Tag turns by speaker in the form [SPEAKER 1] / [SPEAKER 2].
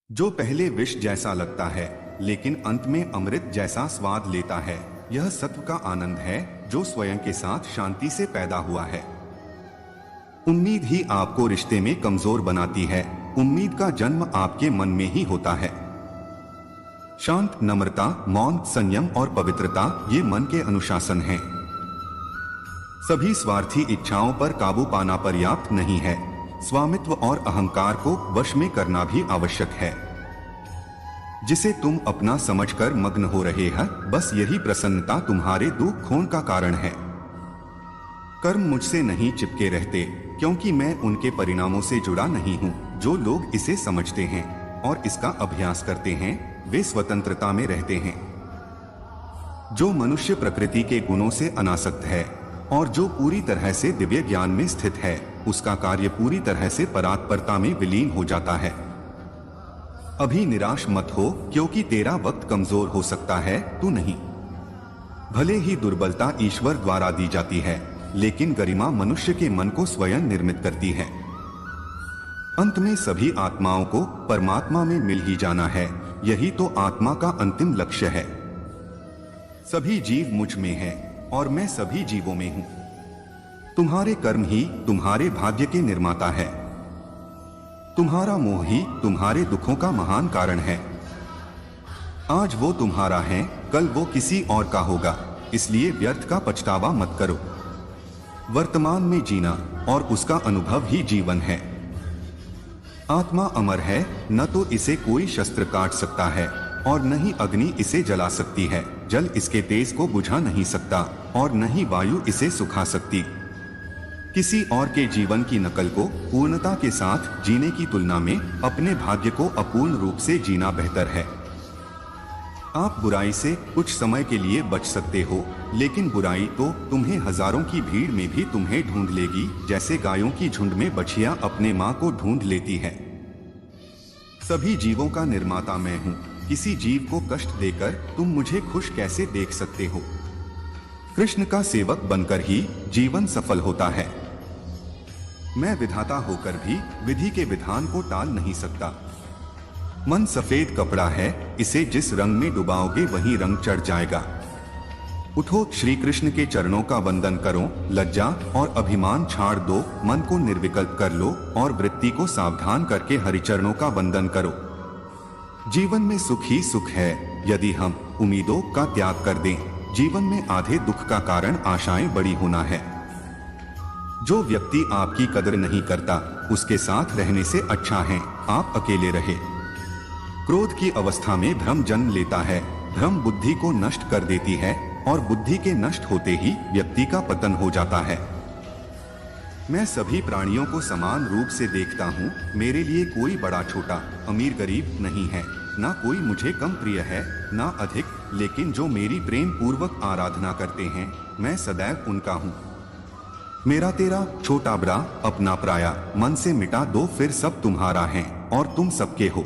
[SPEAKER 1] जो पहले विष जैसा लगता है लेकिन अंत में अमृत जैसा स्वाद लेता है, यह सत्व का आनंद है जो स्वयं के साथ शांति से पैदा हुआ है। उम्मीद ही आपको रिश्ते में कमजोर बनाती है। उम्मीद का जन्म आपके मन में ही होता है। शांत, नम्रता, मौन, संयम और पवित्रता ये मन के अनुशासन हैं। सभी स्वार्थी इच्छाओं पर काबू पाना पर्याप्त नहीं है। स्वामित्व और अहंकार को वश में करना भी आवश्यक है। जिसे तुम अपना समझकर मग्न हो रहे हैं, बस यही प्रसन्नता तुम्हारे दुख खोन का कारण है। कर्म मुझसे नहीं चिपके रहते, क्योंकि मैं उनके परिणामों से जुड़ा नहीं हूँ। जो लोग इसे समझते हैं और इसका अभ्यास करते हैं, वे स्वतंत्रता में रहते हैं। जो मनुष्य प्रकृति के गुणों से अनासक्त है और जो पूरी तरह से दिव्य ज्ञान में स्थित है, उसका कार्य पूरी तरह से परात्परता में विलीन हो जाता है। अभी निराश मत हो, क्योंकि तेरा वक्त कमजोर हो सकता है, तू नहीं। भले ही दुर्बलता ईश्वर द्वारा दी जाती है, लेकिन गरिमा मनुष्य के मन को स्वयं निर्मित करती है। अंत में सभी आत्माओं को परमात्मा में मिल ही जाना है। यही तो आत्मा का अंतिम लक्ष्य है। सभी जीव मुझ में हैं और मैं सभी जीवों में हूं। तुम्हारे कर्म ही तुम्हारे भाग्य के निर्माता है। तुम्हारा मोह ही तुम्हारे दुखों का महान कारण है। आज वो तुम्हारा है, कल वो किसी और का होगा, इसलिए व्यर्थ का पछतावा मत करो। वर्तमान में जीना और उसका अनुभव ही जीवन है। आत्मा अमर है, न तो इसे कोई शस्त्र काट सकता है और न ही अग्नि इसे जला सकती है। जल इसके तेज को बुझा नहीं सकता और न ही वायु इसे सुखा सकती। किसी और के जीवन की नकल को पूर्णता के साथ जीने की तुलना में अपने भाग्य को अपूर्ण रूप से जीना बेहतर है। आप बुराई से कुछ समय के लिए बच सकते हो, लेकिन बुराई तो तुम्हें हजारों की भीड़ में भी तुम्हें ढूंढ लेगी, जैसे गायों की झुंड में बछिया अपने मां को ढूंढ लेती है। सभी जीवों का निर्माता मैं हूं। किसी जीव को कष्ट देकर तुम मुझे खुश कैसे देख सकते हो? कृष्ण का सेवक बनकर ही जीवन सफल होता है। मैं विधाता होकर भी विधि के विधान को टाल नहीं सकता। मन सफेद कपड़ा है, इसे जिस रंग में डुबाओगे वही रंग चढ़ जाएगा। उठो, श्री कृष्ण के चरणों का वंदन करो, लज्जा और अभिमान छाड़ दो, मन को निर्विकल्प कर लो और वृत्ति को सावधान करके हरिचरणों का वंदन करो। जीवन में सुख ही सुख है यदि हम उम्मीदों का त्याग कर दें। जीवन में आधे दुख का कारण आशाएं बड़ी होना है। जो व्यक्ति आपकी कदर नहीं करता, उसके साथ रहने से अच्छा है आप अकेले रहे। क्रोध की अवस्था में भ्रम जन्म लेता है। भ्रम बुद्धि को नष्ट कर देती है और बुद्धि के नष्ट होते ही व्यक्ति का पतन हो जाता है। मैं सभी प्राणियों को समान रूप से देखता हूँ। मेरे लिए कोई बड़ा छोटा, अमीर गरीब नहीं है। ना कोई मुझे कम प्रिय है, ना अधिक, लेकिन जो मेरी प्रेम पूर्वक आराधना करते हैं, मैं सदैव उनका हूँ। मेरा तेरा, छोटा बड़ा, अपना पराया मन से मिटा दो, फिर सब तुम्हारा है और तुम सबके हो।